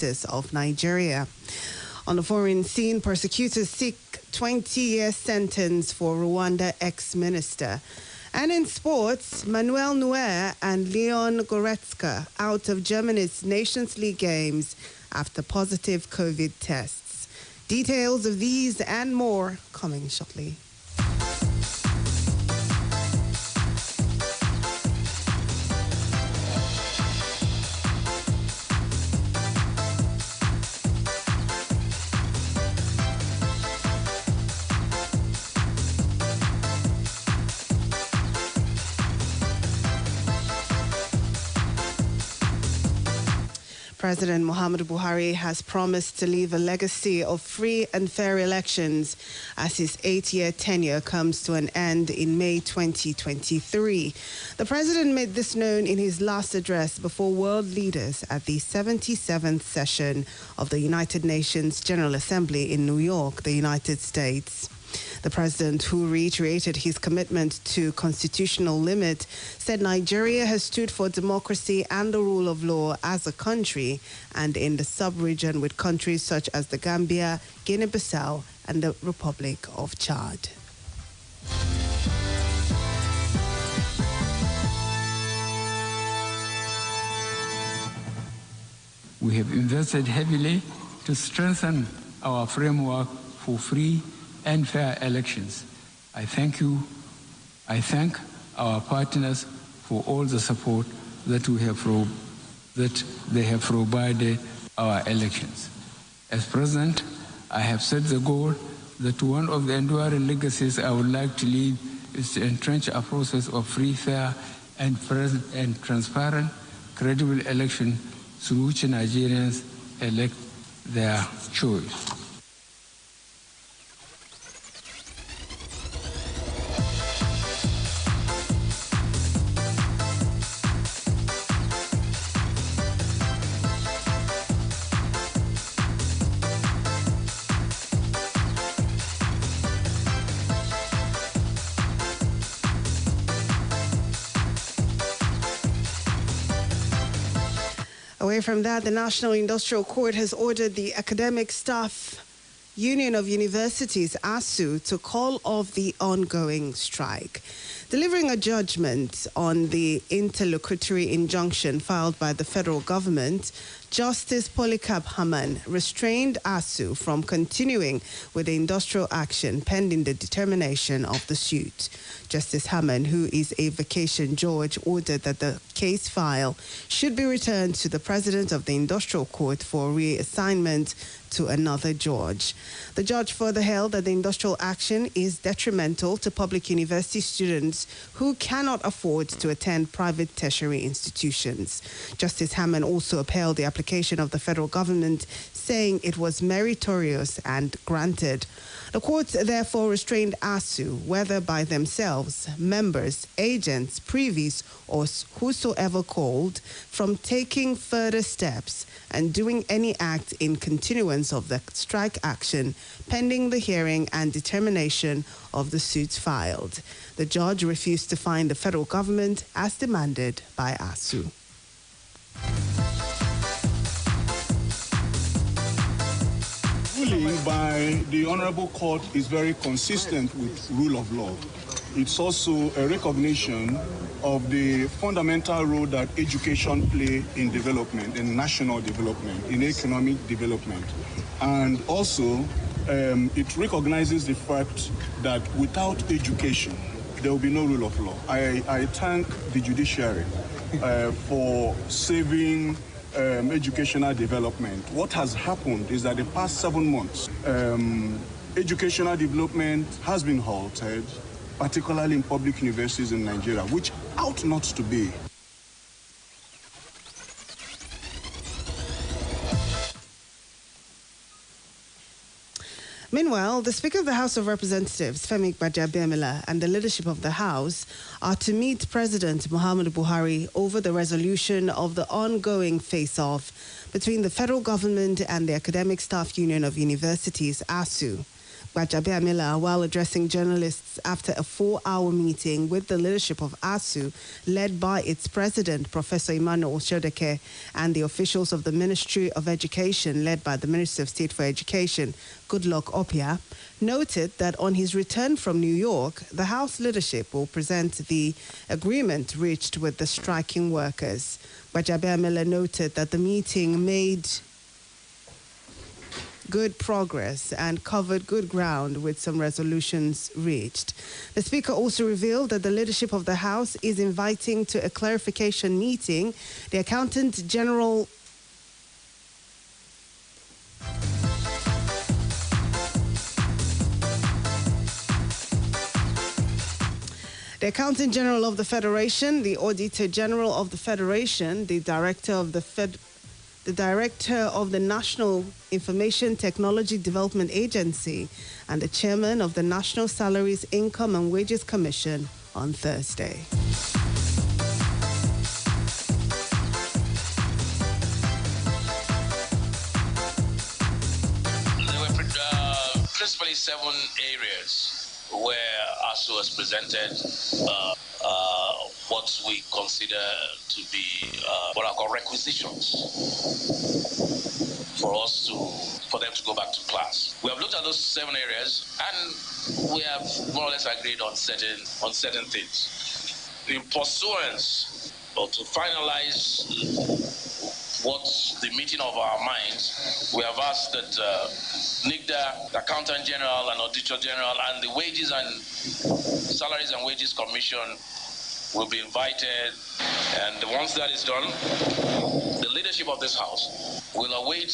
Justice of Nigeria. On the foreign scene, prosecutors seek 20-year sentence for Rwanda ex-minister. And in sports, Manuel Neuer and Leon Goretzka out of Germany's Nations League games after positive COVID tests. Details of these and more coming shortly. President Muhammadu Buhari has promised to leave a legacy of free and fair elections as his 8-year tenure comes to an end in May 2023. The president made this known in his last address before world leaders at the 77th session of the United Nations General Assembly in New York, the United States. The president, who reiterated his commitment to constitutional limit, said Nigeria has stood for democracy and the rule of law as a country and in the sub-region with countries such as the Gambia, Guinea-Bissau, and the Republic of Chad. We have invested heavily to strengthen our framework for free and fair elections. I thank you. I thank our partners for all the support that they have provided our elections. As President, I have set the goal that one of the enduring legacies I would like to leave is to entrench a process of free, fair, and transparent, credible election through which Nigerians elect their choice. Away from that, the National Industrial Court has ordered the Academic Staff Union of Universities, ASU, to call off the ongoing strike. Delivering a judgment on the interlocutory injunction filed by the federal government, Justice Polycarp Haman restrained ASU from continuing with the industrial action pending the determination of the suit. Justice Haman, who is a vacation judge, ordered that the case file should be returned to the president of the industrial court for reassignment to another judge. The judge further held that the industrial action is detrimental to public university students who cannot afford to attend private tertiary institutions. Justice Haman also upheld the application of the federal government, saying it was meritorious and granted. The court therefore restrained ASU, whether by themselves, members, agents, privies, or whosoever called, from taking further steps and doing any act in continuance of the strike action pending the hearing and determination of the suits filed. The judge refused to fine the federal government as demanded by ASU. Ruling by the Honorable Court is very consistent with rule of law. It's also a recognition of the fundamental role that education plays in development, in national development, in economic development. And also, it recognizes the fact that without education, there will be no rule of law. I thank the judiciary for saving educational development. What has happened is that the past 7 months, educational development has been halted, particularly in public universities in Nigeria, which ought not to be. Meanwhile, the Speaker of the House of Representatives, Femi Gbajabiamila, and the leadership of the House are to meet President Muhammadu Buhari over the resolution of the ongoing face-off between the federal government and the Academic Staff Union of Universities, ASU. Gbajabiamila, while addressing journalists after a 4-hour meeting with the leadership of ASU, led by its president, Professor Emmanuel Oshodeke, and the officials of the Ministry of Education, led by the Minister of State for Education, Goodluck Opia, noted that on his return from New York, the House leadership will present the agreement reached with the striking workers. Gbajabiamila noted that the meeting made good progress and covered good ground with some resolutions reached. The Speaker also revealed that the leadership of the House is inviting to a clarification meeting the Accountant General the Accountant General of the Federation, the Auditor General of the Federation, the Director of the National Information Technology Development Agency, and the Chairman of the National Salaries, Income and Wages Commission on Thursday. There were principally 7 areas where ASU has presented what we consider to be what I call requisitions for them to go back to class. We have looked at those 7 areas and we have more or less agreed on certain things. In pursuance or to finalize what's the meeting of our minds, we have asked that NIGDA, the Accountant General and Auditor General, and the Wages and Salaries and Wages Commission will be invited. And once that is done, the leadership of this House will await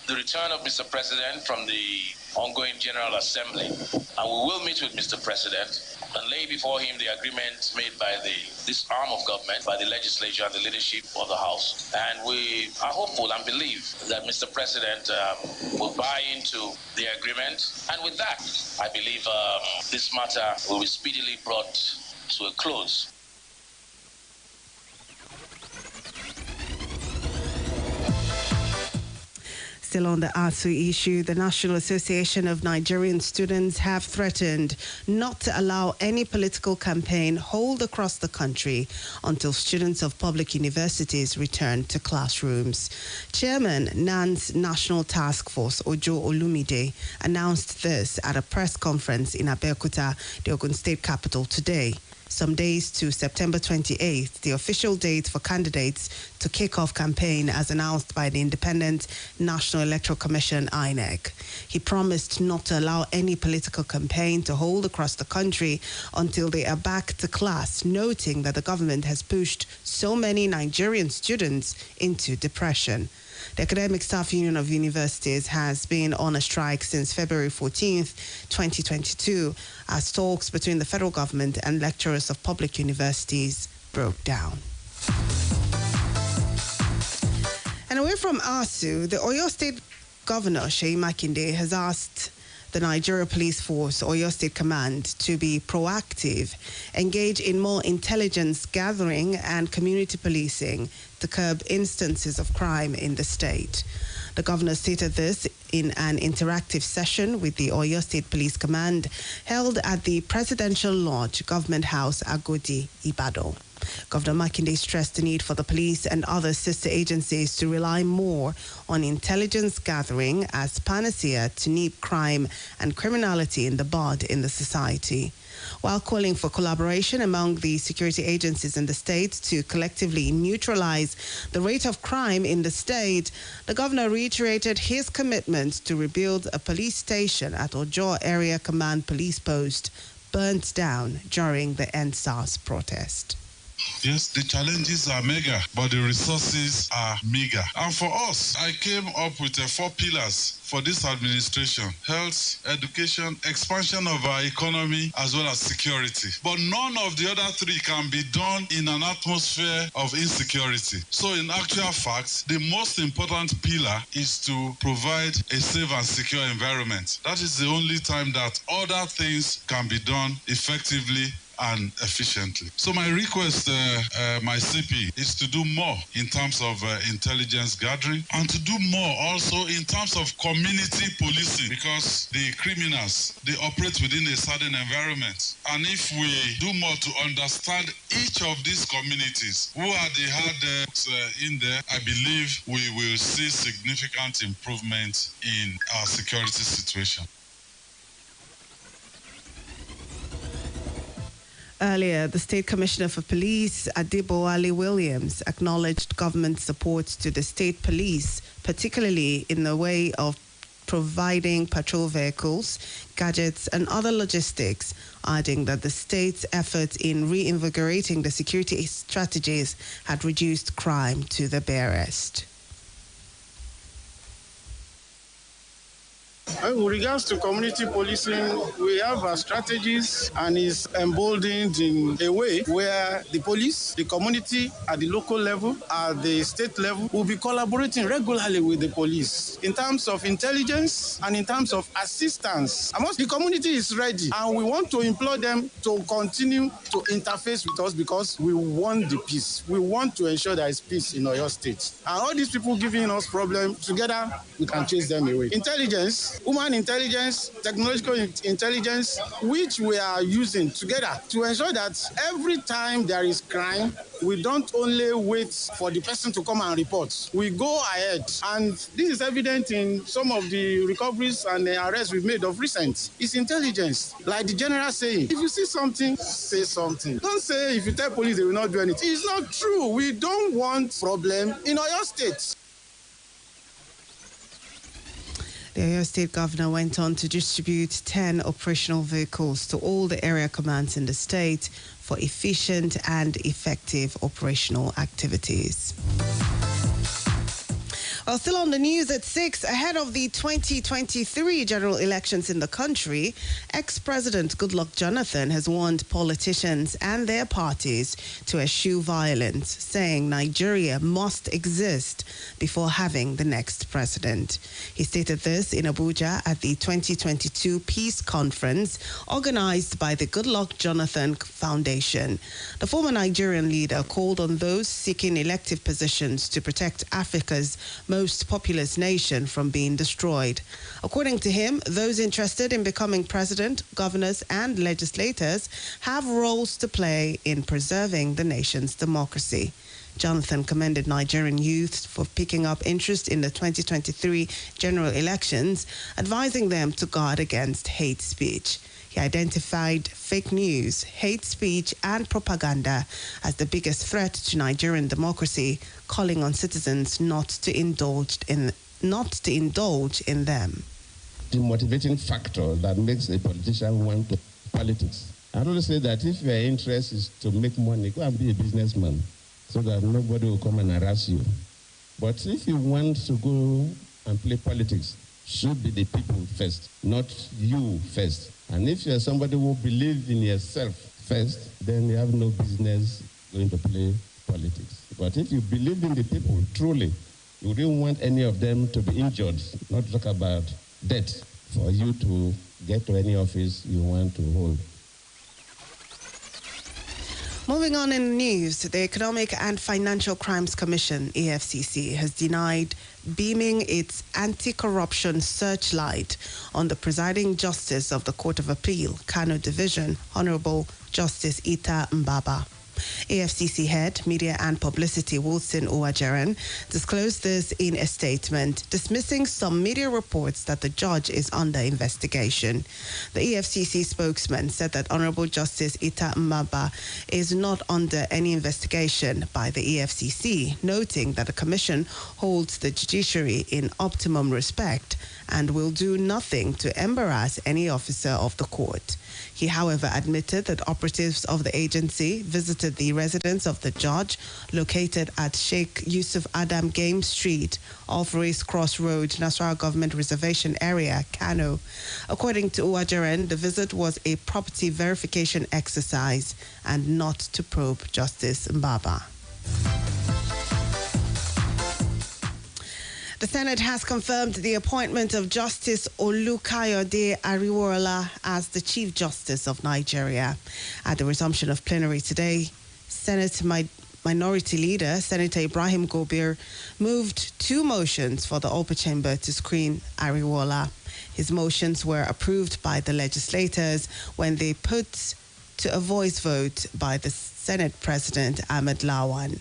the return of Mr. President from the ongoing General Assembly. And we will meet with Mr. President and lay before him the agreement made by this arm of government, by the legislature and the leadership of the House. And we are hopeful and believe that Mr. President will buy into the agreement. And with that, I believe this matter will be speedily brought to a close. Still on the ASU issue, the National Association of Nigerian Students have threatened not to allow any political campaign hold across the country until students of public universities return to classrooms. Chairman NAN's National Task Force, Ojo Olumide, announced this at a press conference in Abeokuta, the Ogun State capital, today. Some days to September 28th, the official date for candidates to kick off campaign as announced by the Independent National Electoral Commission, INEC. He promised not to allow any political campaign to hold across the country until they are back to class, noting that the government has pushed so many Nigerian students into depression. The Academic Staff Union of Universities has been on a strike since February 14th, 2022, as talks between the federal government and lecturers of public universities broke down. And away from ASU, the Oyo State Governor, Seyi Makinde, has asked the Nigeria Police Force, Oyo State Command, to be proactive, engage in more intelligence gathering and community policing to curb instances of crime in the state. The governor stated this in an interactive session with the Oyo State Police Command held at the Presidential Lodge, Government House, Agodi, Ibadan. Governor Makinde stressed the need for the police and other sister agencies to rely more on intelligence gathering as panacea to nip crime and criminality in the bud in the society. While calling for collaboration among the security agencies in the state to collectively neutralize the rate of crime in the state, the governor reiterated his commitment to rebuild a police station at Ojo Area Command Police Post burnt down during the EndSARS protest. Yes, the challenges are mega, but the resources are meager. And for us, I came up with 4 pillars for this administration: health, education, expansion of our economy, as well as security. But none of the other 3 can be done in an atmosphere of insecurity. So in actual fact, the most important pillar is to provide a safe and secure environment. That is the only time that other things can be done effectively and efficiently. So my request, my CP, is to do more in terms of intelligence gathering and to do more also in terms of community policing, because the criminals, they operate within a certain environment. And if we do more to understand each of these communities, who are the hard in there, I believe we will see significant improvement in our security situation. Earlier, the State Commissioner for Police, Adibowale Williams, acknowledged government support to the state police, particularly in the way of providing patrol vehicles, gadgets, and other logistics, adding that the state's efforts in reinvigorating the security strategies had reduced crime to the barest. With regards to community policing, we have our strategies, and it's emboldened in a way where the police, the community at the local level, at the state level, will be collaborating regularly with the police in terms of intelligence and in terms of assistance. The community is ready, and we want to implore them to continue to interface with us because we want the peace. We want to ensure there is peace in Oyo State. And all these people giving us problems, together we can chase them away. Intelligence, human intelligence, technological intelligence, which we are using together to ensure that every time there is crime, we don't only wait for the person to come and report. We go ahead. And this is evident in some of the recoveries and the arrests we've made of recent. It's intelligence. Like the general saying, if you see something, say something. Don't say if you tell police they will not do anything. It's not true. We don't want problem in Oyo State. The Oyo State Governor went on to distribute 10 operational vehicles to all the area commands in the state for efficient and effective operational activities. Well, still on the news at 6, ahead of the 2023 general elections in the country, ex-President Goodluck Jonathan has warned politicians and their parties to eschew violence, saying Nigeria must exist before having the next president. He stated this in Abuja at the 2022 Peace Conference organized by the Goodluck Jonathan Foundation. The former Nigerian leader called on those seeking elective positions to protect Africa's most populous nation from being destroyed. According to him, those interested in becoming president, governors, and legislators have roles to play in preserving the nation's democracy. Jonathan commended Nigerian youth for picking up interest in the 2023 general elections, advising them to guard against hate speech. He identified fake news, hate speech, and propaganda as the biggest threat to Nigerian democracy, calling on citizens not to indulge in them. The motivating factor that makes a politician want to politics. I always say that if your interest is to make money, go and be a businessman so that nobody will come and harass you. But if you want to go and play politics, should be the people first, not you first. And if you're somebody who believes in yourself first, then you have no business going to play politics. But if you believe in the people, truly, you don't want any of them to be injured, not talk about death, for you to get to any office you want to hold. Moving on in the news, the Economic and Financial Crimes Commission, EFCC, has denied beaming its anti-corruption searchlight on the presiding justice of the Court of Appeal, Kano Division, Honorable Justice Ita Mbaba. EFCC head, Media and Publicity Wilson Uwajeren disclosed this in a statement, dismissing some media reports that the judge is under investigation. The EFCC spokesman said that Honorable Justice Ita Mbaba is not under any investigation by the EFCC, noting that the commission holds the judiciary in optimum respect and will do nothing to embarrass any officer of the court. He, however, admitted that operatives of the agency visited the residence of the judge located at Sheikh Yusuf Adam Game Street off Race Cross Road, Nasarawa Government Reservation Area, Kano. According to Uwajeren, the visit was a property verification exercise and not to probe Justice Mbaba. The Senate has confirmed the appointment of Justice Olukayode Ariwola as the Chief Justice of Nigeria. At the resumption of plenary today, Senate Minority Leader Senator Ibrahim Gobir moved 2 motions for the upper chamber to screen Ariwola. His motions were approved by the legislators when they put to a voice vote by the Senate President Ahmed Lawan.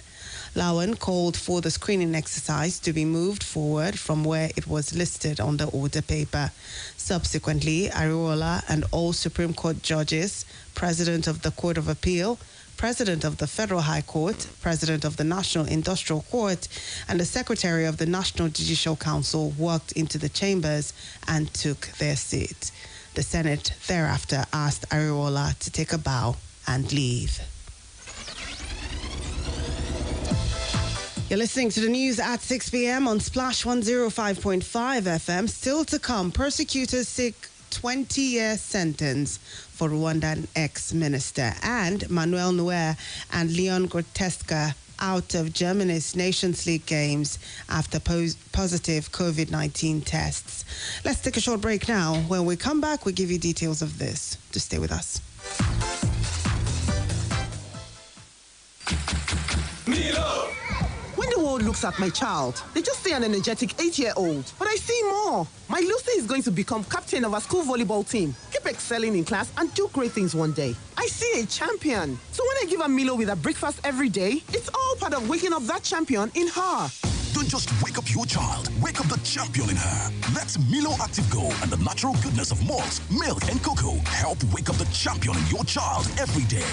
Lawan called for the screening exercise to be moved forward from where it was listed on the order paper. Subsequently, Ariwola and all Supreme Court judges, President of the Court of Appeal, President of the Federal High Court, President of the National Industrial Court, and the Secretary of the National Judicial Council walked into the chambers and took their seat. The Senate thereafter asked Ariwola to take a bow and leave. You're listening to the news at 6 p.m. on Splash 105.5 FM. Still to come, prosecutors seek 20-year sentence for Rwandan ex-minister, and Manuel Neuer and Leon Goretzka out of Germany's Nations League games after positive COVID-19 tests. Let's take a short break now. When we come back, we'll give you details of this. Just stay with us. Milo! When the world looks at my child, they just see an energetic 8-year-old. But I see more. My Lucy is going to become captain of our school volleyball team, keep excelling in class, and do great things one day. I see a champion. So when I give her Milo with her breakfast every day, it's all part of waking up that champion in her. Don't just wake up your child. Wake up the champion in her. Let Milo Active Go and the natural goodness of malt, milk, and cocoa help wake up the champion in your child every day.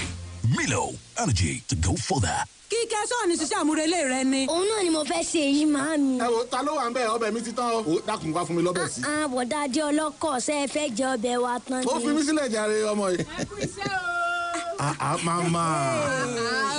Milo, energy to go further. Kíkẹ́ sọ́ọ̀nì ṣiṣẹ́ àmúrelé rẹ ni. Òun náà ni mo fẹ́ ṣe èyí, màámi. Ẹ wo, ta ló wà ń bẹ̀? Ọbẹ̀ mi ti tán o. Dákun wá fún mi lọ́bẹ̀ sí. Bọ̀dá Adé ọlọ́kọ̀ ṣe é fẹ́ jẹ ọbẹ̀ wa tán ni. Ó fi mí sílẹ̀ jàre ọmọ yìí. Ẹ kú iṣẹ́ o. Mama.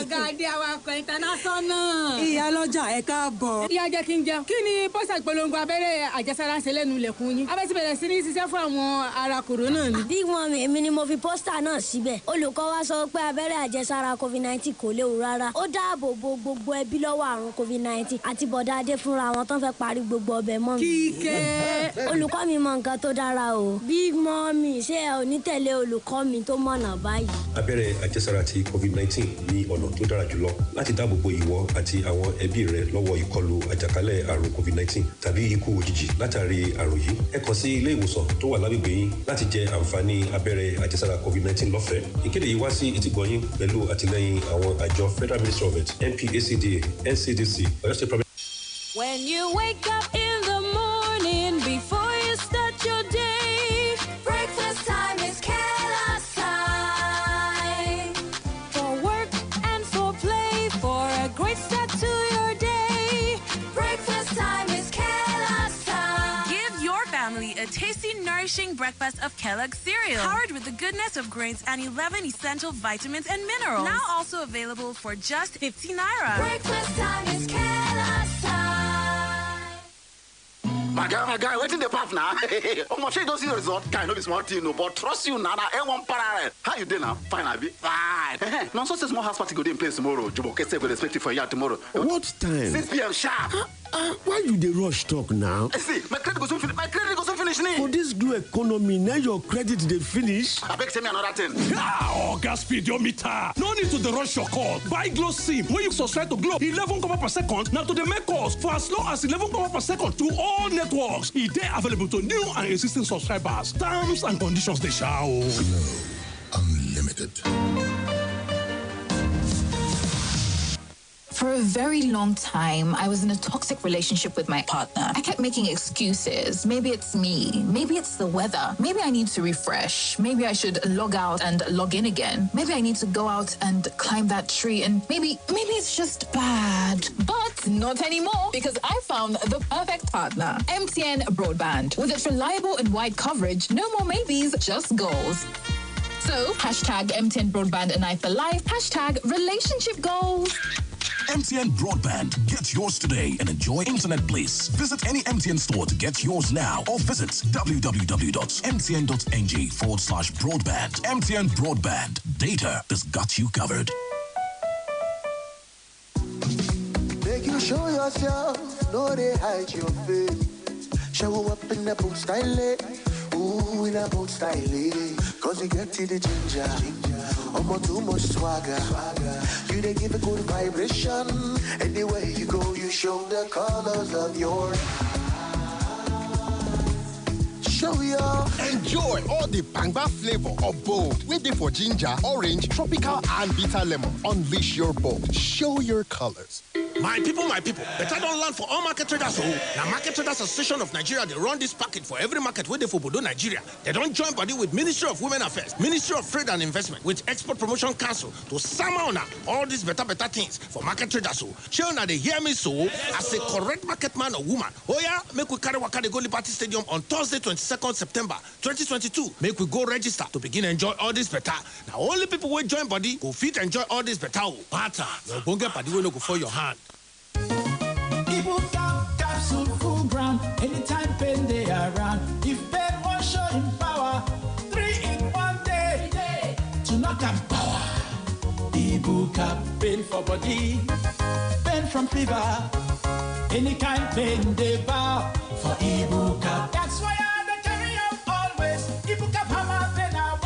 Ọ̀gá Adé awakọ̀ international. Ìyá lọ́jà ẹ káàbọ̀. Ìyá jẹ́ kí n jẹun. Kí ni pọ́sà ìpolongo abẹ́rẹ́ àjẹsára ṣe lẹ́nu ilẹ̀kùn yín? Abẹ́ ti bẹ̀rẹ̀ sí ní ṣiṣẹ́ fún àwọn ará kòrónà ni. Bí wọn èmi ni mo fi pósítà náà síbẹ̀. Olùkọ́ wa sọ pé abẹ́rẹ́ àjẹsára COVID-19 kò léwu rárá. Ó dáàbò bo gbogbo ẹbí lọ́wọ́ àrùn COVID-19 àti bọ̀dá Adé fúnra wọn tán fẹ́ parí gbogbo ọbẹ̀ mọ́ mi. Kíkẹ́. Olùkọ́ mi mọ nǹkan tó dára o. Big Mommy ṣé ẹ ò ní tẹ̀lé olùkọ́ mi tó mọ̀nà báyìí? Abẹ́rẹ́ àjẹsára ti COVID-19 ní ọ̀nà tó dára jùlọ láti dáàbò bo ìwọ àti àwọn ẹbí rẹ lọ́wọ́ ìkọlù àjàkálẹ̀ àrùn COVID-19 tàbí ikú òjijì látàrí àrùn yìí. Ẹ kàn sí ilé ìwòsàn tó wà lágbègbè yín láti jẹ àǹfààní abẹ́rẹ́ àjẹsára COVID-19 lọ́fẹ̀ẹ́. Ìkéde yìí wá sí ìtìgbọ́ yín pẹ̀lú àtìlẹ́yìn àwọn àjọ Federal Ministry of Health, NPHCDA, NCDC, Oyo State Province. When you wake up in the morning before you start your day, breakfast time is Kellogg's time. For work and for play, for a great start to your day, breakfast time is Kellogg's time. Give your family a tasty, nourishing breakfast of Kellogg's cereal, powered with the goodness of grains and 11 essential vitamins and minerals. Now also available for just 50 naira. Breakfast time is Kellogg's time. My guy, waiting the path now. Almost you don't see the result. Guy, no be smart thing, no, but trust you, Nana. One parallel. How you doing now? Fine, I be fine. Now, so small house party go in place tomorrow. Jubo Kese will expect you for you tomorrow. What time? 6 p.m. sharp. Why you dey rush talk now? See, my credit goes finish. My credit goes finish. For this glue economy, now your credit dey finish. I beg tell me another thing. Gas speedometer. No need to rush your call. Buy Glow SIM. When you subscribe to Glow, 11 kobo per second. Now to the make calls for as low as 11 kobo per second to all networks. It dey available to new and existing subscribers. Terms and conditions dey show. Glow Unlimited. For a very long time, I was in a toxic relationship with my partner. I kept making excuses. Maybe it's me. Maybe it's the weather. Maybe I need to refresh. Maybe I should log out and log in again. Maybe I need to go out and climb that tree. And maybe it's just bad. But not anymore, because I found the perfect partner. MTN Broadband. With its reliable and wide coverage, no more maybes, just goals. So, hashtag MTN Broadband and I for life. Hashtag relationship goals. MTN Broadband. Get yours today and enjoy internet bliss. Visit any MTN store to get yours now or visit www.mtn.ng/broadband. MTN Broadband. Data that's got you covered. Make you show yourself. no they hide your face. Show up in a boot style, ooh, in a boot style. Cause you get to the ginger, almost too much swagger. You they give a good vibration. Anywhere you go, you show the colors of your show your. Enjoy all the bangba flavor of bold. Waiting for ginger, orange, tropical, and bitter lemon. Unleash your bold. Show your colors. My people, better don't land for all market traders. Now, Market Traders Association of Nigeria, they run this packet for every market where they for Bodo, Nigeria. They don't join body with Ministry of Women Affairs, Ministry of Trade and Investment, with Export Promotion Council to summon all these better things for market traders. Sure, now they hear me so, as a correct market man or woman. Oh yeah, make we carry waka go Liberty Stadium on Thursday, 22nd September 2022. Make we go register to begin enjoy all this better. Now, only people who join body go fit enjoy all this better. Butter, you won't get body will go for your hand. Ibuka capsule full ground. Anytime pain they around. If pain won't show in power, 3 in 1 day. To knock and power. Ibuka pain for body, pain from fever. Any kind pain they bow for Ibuka. That's why I carry up always. Ibuka hammer pain away.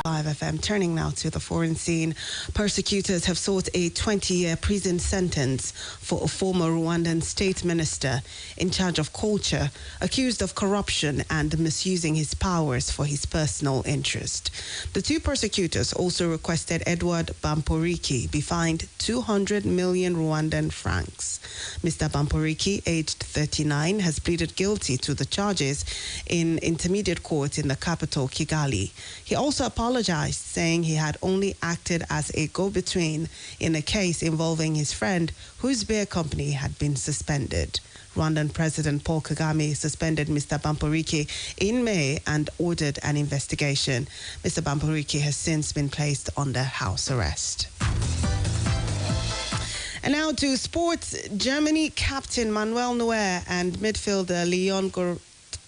5 FM. Turning now to the foreign scene. Persecutors have sought a 20-year prison sentence for a former Rwandan state minister in charge of culture, accused of corruption and misusing his powers for his personal interest. The two persecutors also requested Edward Bamporiki be fined 200 million Rwandan francs. Mr. Bamporiki, aged 39, has pleaded guilty to the charges in intermediate court in the capital, Kigali. He also apologized, saying he had only acted as a go-between in a case involving his friend whose beer company had been suspended. Rwandan President Paul Kagame suspended Mr. Bamporiki in May and ordered an investigation. Mr. Bamporiki has since been placed under house arrest. And now to sports. Germany captain Manuel Neuer and midfielder Leon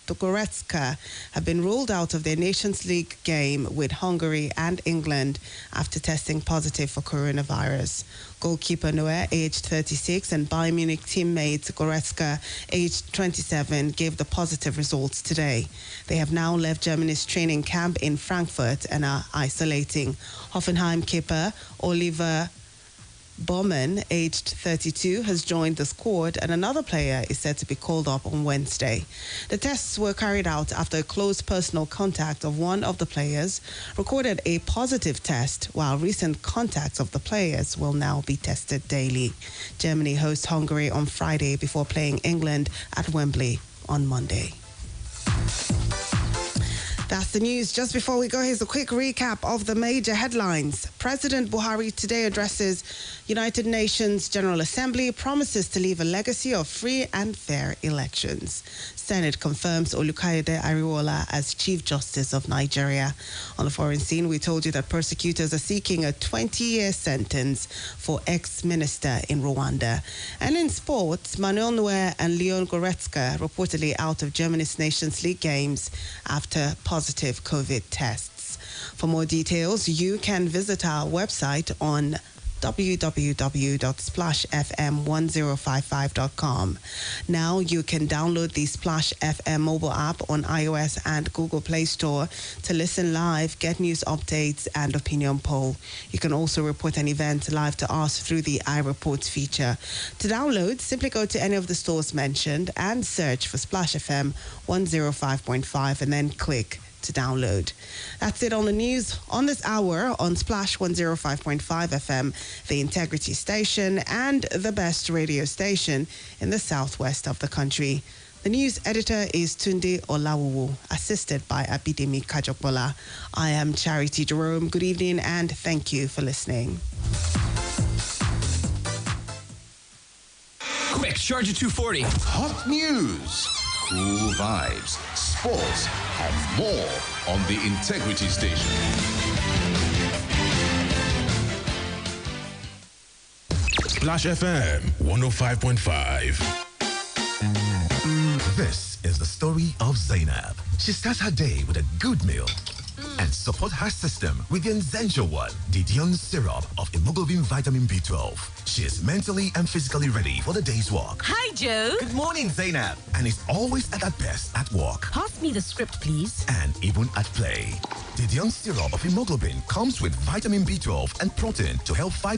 Goretzka have been ruled out of their Nations League game with Hungary and England after testing positive for coronavirus. Goalkeeper Neuer, aged 36, and Bayern Munich teammate Goretzka, aged 27, gave the positive results today. They have now left Germany's training camp in Frankfurt and are isolating. Hoffenheim keeper Oliver Baumann, aged 32, has joined the squad, and another player is said to be called up on Wednesday. The tests were carried out after a close personal contact of one of the players recorded a positive test, while recent contacts of the players will now be tested daily. Germany hosts Hungary on Friday before playing England at Wembley on Monday. That's the news. Just before we go, here's a quick recap of the major headlines. President Buhari today addresses United Nations General Assembly, promises to leave a legacy of free and fair elections. Senate confirms Olukayode Ariwola as Chief Justice of Nigeria. On the foreign scene, we told you that persecutors are seeking a 20-year sentence for ex-minister in Rwanda. And in sports, Manuel Neuer and Leon Goretzka reportedly out of Germany's Nations League games after positive COVID tests. For more details, you can visit our website on www.splashfm1055.com. Now you can download the Splash FM mobile app on iOS and Google Play Store to listen live, get news updates, and opinion poll. You can also report an event live to us through the iReports feature. To download, simply go to any of the stores mentioned and search for Splash FM 105.5 and then click to download. That's it on the news on this hour on Splash 105.5 FM, the Integrity Station and the best radio station in the southwest of the country. The news editor is Tunde Olawuwu, assisted by Abidemi Kajopola. I am Charity Jerome. Good evening and thank you for listening. Quick, Charger 240. Hot news, cool vibes, sports, and more on the Integrity Station. Splash FM 105.5. This is the story of Zainab. She starts her day with a good meal and support her system with the Zenjo 1, Didion syrup of hemoglobin vitamin B12. She is mentally and physically ready for the day's work. Hi, Joe. Good morning, Zainab. And is always at her best at work. Pass me the script, please. And even at play. Didion syrup of hemoglobin comes with vitamin B12 and protein to help fight